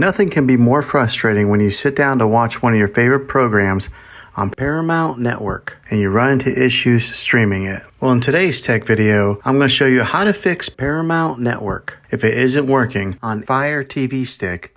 Nothing can be more frustrating when you sit down to watch one of your favorite programs on Paramount Network and you run into issues streaming it. Well, in today's tech video, I'm going to show you how to fix Paramount Network if it isn't working on Fire TV Stick.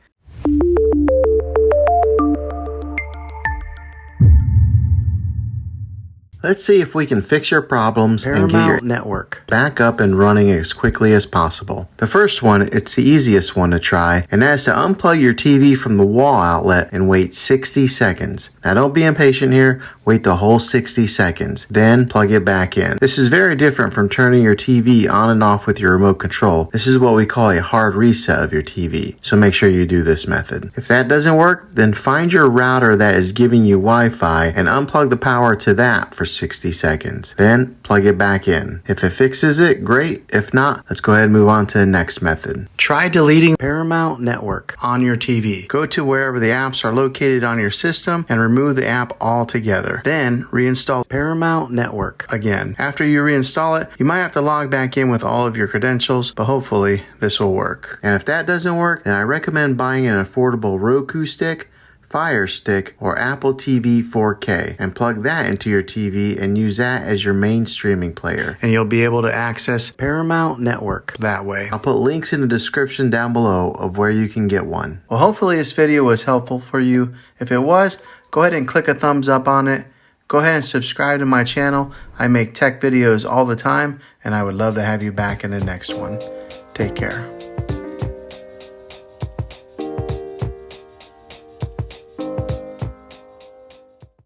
Let's see if we can fix your problems and get your network back up and running as quickly as possible. The first one, it's the easiest one to try, and that's to unplug your TV from the wall outlet and wait 60 seconds. Now don't be impatient here, wait the whole 60 seconds, then plug it back in. This is very different from turning your TV on and off with your remote control. This is what we call a hard reset of your TV, so make sure you do this method. If that doesn't work, then find your router that is giving you Wi-Fi and unplug the power to that for 60 seconds. Then plug it back in. If it fixes it, great. If not, let's go ahead and move on to the next method. Try deleting Paramount Network on your TV. Go to wherever the apps are located on your system and remove the app altogether. Then reinstall Paramount Network again. After you reinstall it, you might have to log back in with all of your credentials, but hopefully this will work. And if that doesn't work, then I recommend buying an affordable Roku stick, Fire Stick, or Apple TV 4K and plug that into your TV and use that as your main streaming player. And you'll be able to access Paramount Network that way. I'll put links in the description down below of where you can get one. Well, hopefully this video was helpful for you. If it was, go ahead and click a thumbs up on it. Go ahead and subscribe to my channel. I make tech videos all the time, and I would love to have you back in the next one. Take care.